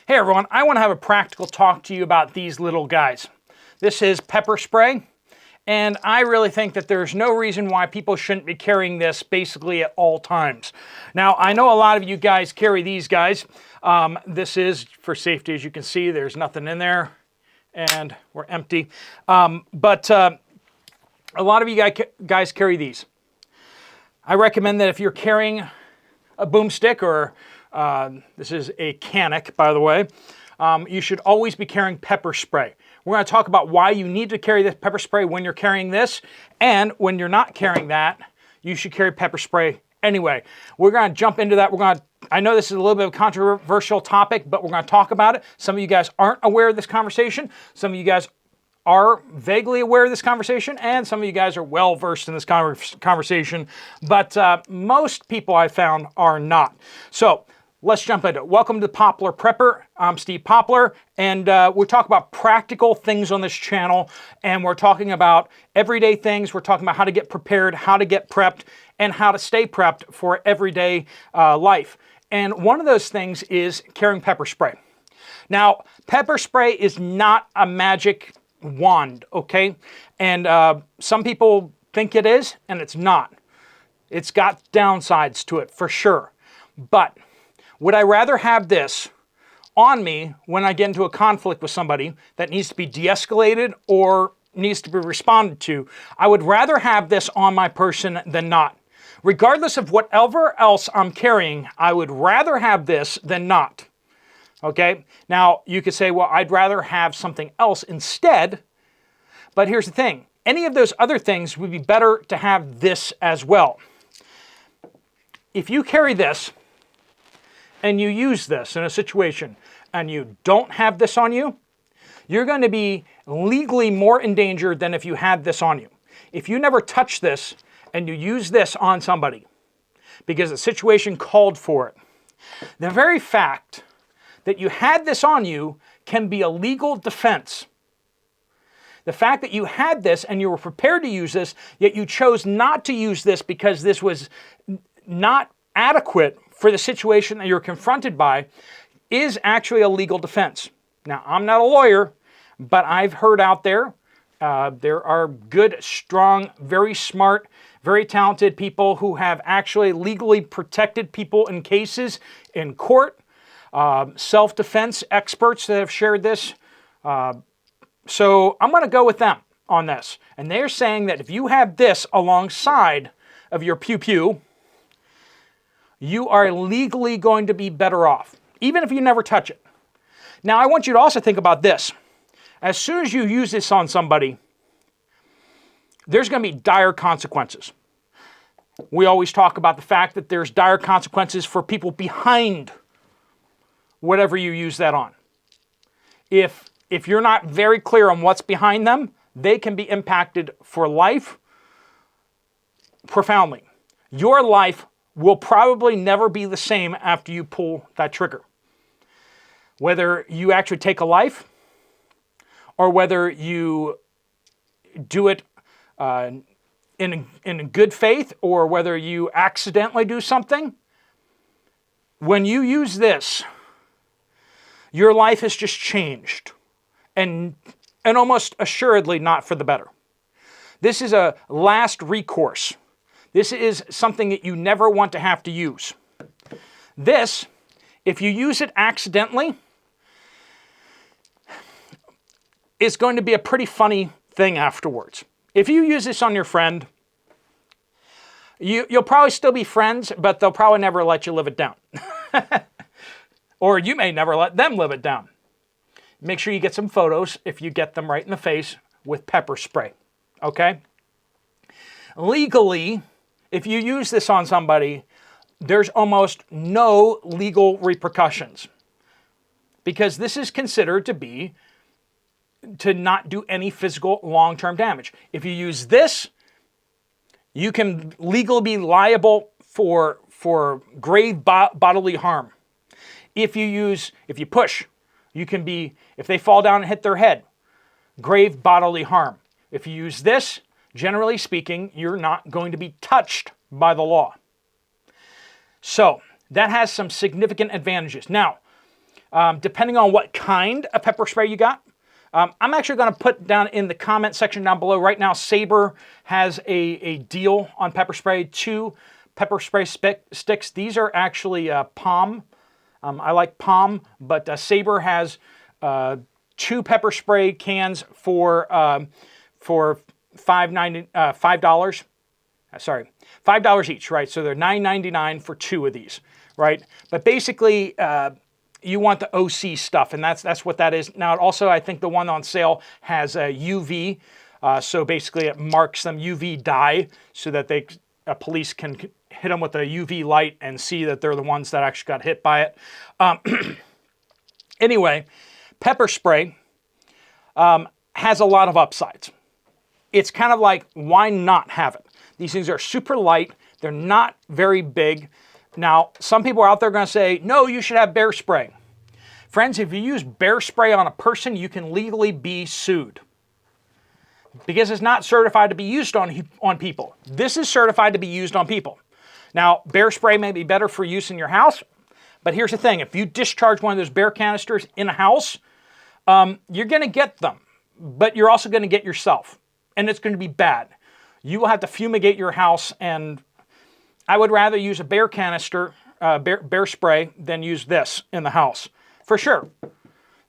Hey everyone, I want to have a practical talk to you about these little guys. This is pepper spray, and I really think that there's no reason why people shouldn't be carrying this basically at all times. Now, I know a lot of you guys carry these guys. This is for safety, as you can see. There's nothing in there, and we're empty. But a lot of you guys carry these. I recommend that if you're carrying a boomstick or this is a canic, by the way. You should always be carrying pepper spray. We're going to talk about why you need to carry this pepper spray when you're carrying this, and when you're not carrying that, you should carry pepper spray anyway. We're going to jump into that. I know this is a little bit of a controversial topic, but we're going to talk about it. Some of you guys aren't aware of this conversation. Some of you guys are vaguely aware of this conversation, and some of you guys are well versed in this conversation, but most people I found are not. So let's jump into it. Welcome to Poplar Prepper. I'm Steve Poplar, and we talk about practical things on this channel, and we're talking about everyday things. We're talking about how to get prepared, how to get prepped, and how to stay prepped for everyday life. And one of those things is carrying pepper spray. Now, pepper spray is not a magic wand, okay? And some people think it is, and it's not. It's got downsides to it, for sure. But would I rather have this on me when I get into a conflict with somebody that needs to be de-escalated or needs to be responded to? I would rather have this on my person than not. Regardless of whatever else I'm carrying, I would rather have this than not. Okay? Now, you could say, well, I'd rather have something else instead. But here's the thing. Any of those other things would be better to have this as well. If you carry this, and you use this in a situation, and you don't have this on you, you're going to be legally more in danger than if you had this on you. If you never touch this, and you use this on somebody, because the situation called for it, the very fact that you had this on you can be a legal defense. The fact that you had this and you were prepared to use this, yet you chose not to use this because this was not adequate for the situation that you're confronted by, is actually a legal defense. Now, I'm not a lawyer, but I've heard out there, there are good, strong, very smart, very talented people who have actually legally protected people in cases in court. Self-defense experts that have shared this. So I'm going to go with them on this. And they're saying that if you have this alongside of your pew-pew, you are legally going to be better off, even if you never touch it. Now, I want you to also think about this. As soon as you use this on somebody, there's going to be dire consequences. We always talk about the fact that there's dire consequences for people behind whatever you use that on. If you're not very clear on what's behind them, they can be impacted for life profoundly. Your life will probably never be the same after you pull that trigger. Whether you actually take a life or whether you do it in good faith or whether you accidentally do something, when you use this, your life has just changed, and almost assuredly not for the better. This is a last recourse. This is something that you never want to have to use. This, if you use it accidentally, is going to be a pretty funny thing afterwards. If you use this on your friend, you'll probably still be friends, but they'll probably never let you live it down. Or you may never let them live it down. Make sure you get some photos if you get them right in the face with pepper spray, okay? Legally, if you use this on somebody, there's almost no legal repercussions because this is considered to not do any physical long-term damage. If you use this, you can legally be liable for grave bodily harm. If you push, you can be, if they fall down and hit their head, grave bodily harm. If you use this, generally speaking, you're not going to be touched by the law. So that has some significant advantages. Now, depending on what kind of pepper spray you got. I'm actually going to put down in the comment section down below. Right now, Sabre has a deal on pepper spray. 2 pepper spray sticks. These are actually Palm. I like Palm, but Sabre has 2 pepper spray cans for $5. Sorry, $5 each, right? So they're $9.99 for 2 of these, right? But basically, you want the OC stuff, and that's what that is. Now, also, I think the one on sale has a UV, so basically it marks them UV dye so that police can hit them with a UV light and see that they're the ones that actually got hit by it. Anyway, pepper spray has a lot of upsides. It's kind of like, why not have it? These things are super light. They're not very big. Now, some people are out there going to say, no, you should have bear spray. Friends, if you use bear spray on a person, you can legally be sued because it's not certified to be used on people. This is certified to be used on people. Now, bear spray may be better for use in your house, but here's the thing. If you discharge one of those bear canisters in a house, you're going to get them, but you're also going to get yourself, and it's going to be bad. You will have to fumigate your house, and I would rather use a bear canister, bear spray, than use this in the house, for sure.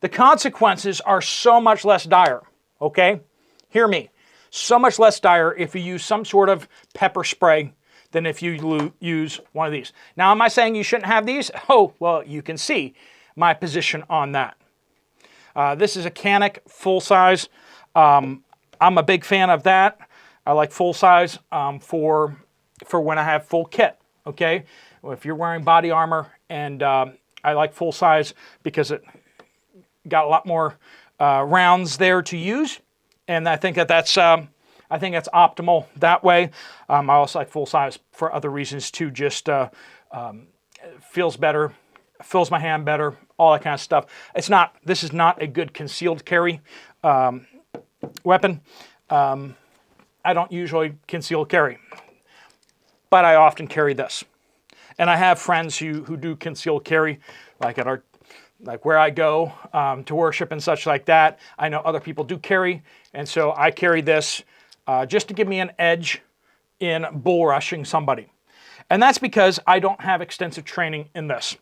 The consequences are so much less dire, okay? Hear me. So much less dire if you use some sort of pepper spray than if you use one of these. Now, am I saying you shouldn't have these? Oh, well, you can see my position on that. This is a Canic full size. I'm a big fan of that. I like full size for when I have full kit, okay? Well, if you're wearing body armor, and I like full size because it got a lot more rounds there to use, and I think that's optimal that way. I also like full size for other reasons too. Just feels better, fills my hand better, all that kind of stuff. This is not a good concealed carry weapon. I don't usually conceal carry, but I often carry this. And I have friends who do conceal carry, like where I go to worship and such like that. I know other people do carry, and so I carry this just to give me an edge in bull rushing somebody. And that's because I don't have extensive training in this.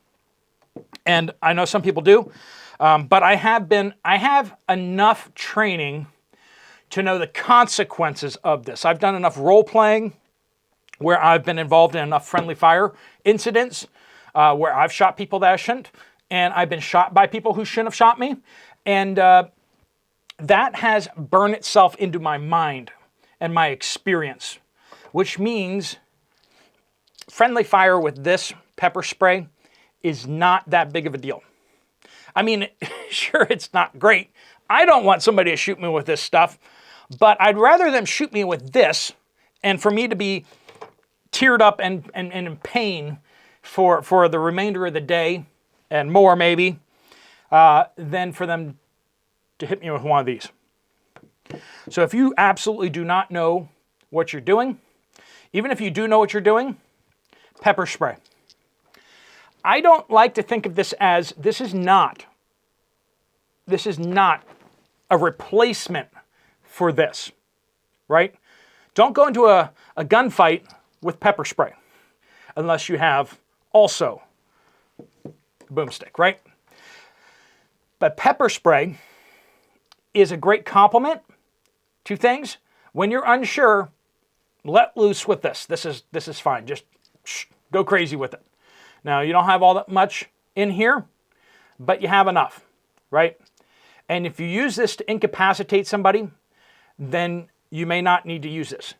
And I know some people do, but I have enough training to know the consequences of this. I've done enough role-playing where I've been involved in enough friendly fire incidents where I've shot people that I shouldn't, and I've been shot by people who shouldn't have shot me, and that has burned itself into my mind and my experience, which means friendly fire with this pepper spray is not that big of a deal. I mean, sure, it's not great. I don't want somebody to shoot me with this stuff, but I'd rather them shoot me with this and for me to be teared up and in pain for the remainder of the day and more maybe, than for them to hit me with one of these. So if you absolutely do not know what you're doing, even if you do know what you're doing, pepper spray. I don't like to think of this as, this is not a replacement for this, right? Don't go into a gunfight with pepper spray unless you have also a boomstick, right? But pepper spray is a great complement to things. When you're unsure, let loose with this. This is fine. Just go crazy with it. Now, you don't have all that much in here, but you have enough, right? And if you use this to incapacitate somebody, then you may not need to use this.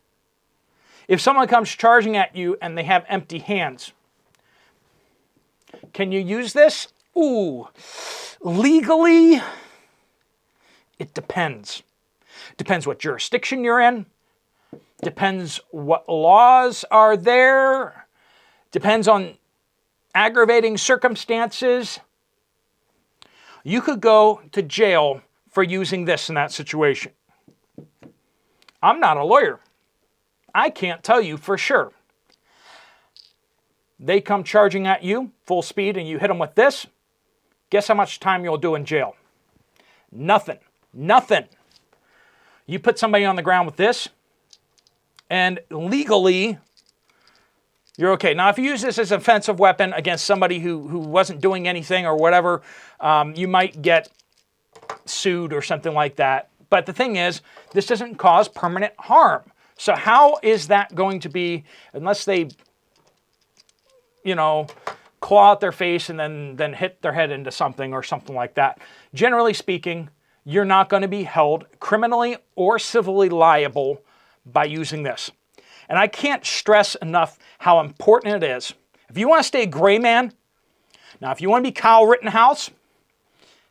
If someone comes charging at you and they have empty hands, can you use this? Ooh, legally, it depends. Depends what jurisdiction you're in. Depends what laws are there. Depends on aggravating circumstances. You could go to jail for using this in that situation. I'm not a lawyer. I can't tell you for sure. They come charging at you full speed and you hit them with this. Guess how much time you'll do in jail? Nothing. Nothing. You put somebody on the ground with this, and legally, you're okay. Now, if you use this as an offensive weapon against somebody who wasn't doing anything or whatever, you might get sued or something like that. But the thing is, this doesn't cause permanent harm. So how is that going to be, unless they, you know, claw out their face and then hit their head into something or something like that? Generally speaking, you're not going to be held criminally or civilly liable by using this. And I can't stress enough how important it is. If you want to stay gray man, now if you want to be Kyle Rittenhouse,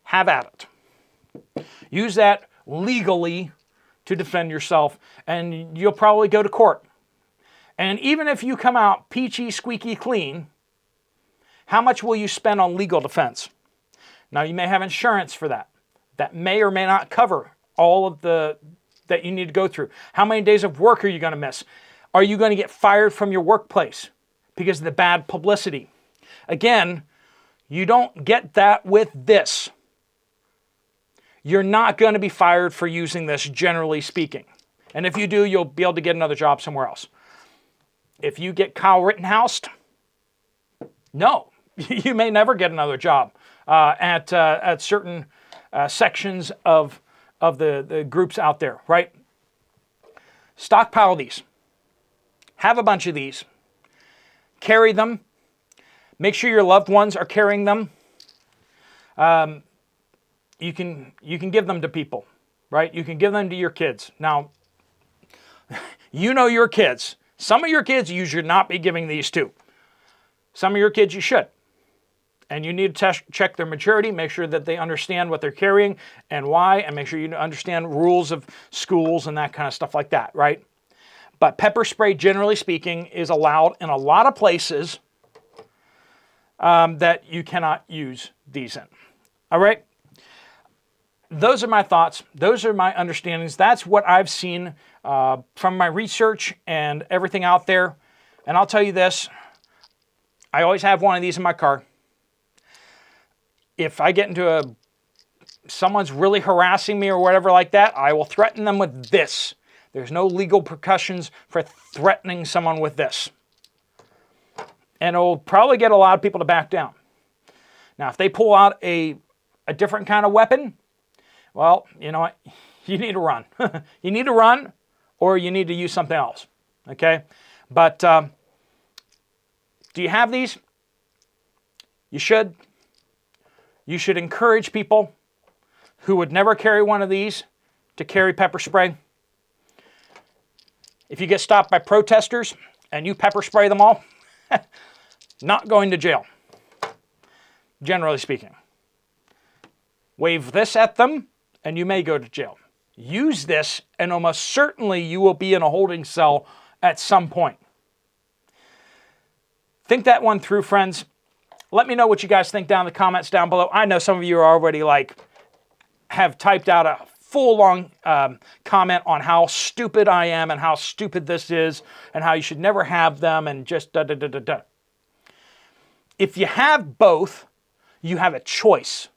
have at it. Use that legally to defend yourself, and you'll probably go to court. And even if you come out peachy, squeaky clean, how much will you spend on legal defense? Now, you may have insurance for that. That may or may not cover all of the that you need to go through. How many days of work are you going to miss? Are you going to get fired from your workplace because of the bad publicity? Again, you don't get that with this. You're not going to be fired for using this, generally speaking. And if you do, you'll be able to get another job somewhere else. If you get Kyle Rittenhoused, no, you may never get another job at certain sections of the groups out there, right? Stockpile these. Have a bunch of these. Carry them. Make sure your loved ones are carrying them. You can give them to people, right? You can give them to your kids. Now, you know your kids. Some of your kids you should not be giving these to. Some of your kids you should. And you need to check their maturity, make sure that they understand what they're carrying and why, and make sure you understand rules of schools and that kind of stuff like that, right? But pepper spray, generally speaking, is allowed in a lot of places that you cannot use these in. All right? Those are my thoughts. Those are my understandings. That's what I've seen from my research and everything out there. And I'll tell you this, I always have one of these in my car. If I get into someone's really harassing me or whatever like that, I will threaten them with this. There's no legal repercussions for threatening someone with this. And it'll probably get a lot of people to back down. Now, if they pull out a different kind of weapon, well, you know what? You need to run. You need to run, or you need to use something else. Okay? But do you have these? You should. You should encourage people who would never carry one of these to carry pepper spray. If you get stopped by protesters and you pepper spray them all, not going to jail, generally speaking. Wave this at them, and you may go to jail. Use this, and almost certainly you will be in a holding cell at some point. Think that one through, friends. Let me know what you guys think down in the comments down below. I know some of you are already have typed out a full long comment on how stupid I am and how stupid this is and how you should never have them and just da-da-da-da-da. If you have both, you have a choice.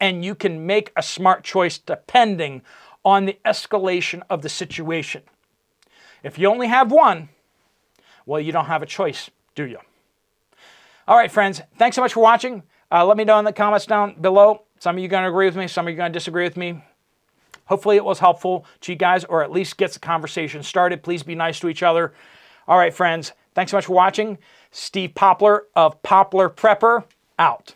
And you can make a smart choice depending on the escalation of the situation. If you only have one, well, you don't have a choice, do you? All right, friends, thanks so much for watching. Let me know in the comments down below. Some of you are going to agree with me, some of you are going to disagree with me. Hopefully it was helpful to you guys, or at least gets the conversation started. Please be nice to each other. All right, friends, thanks so much for watching. Steve Poplar of Poplar Prepper, out.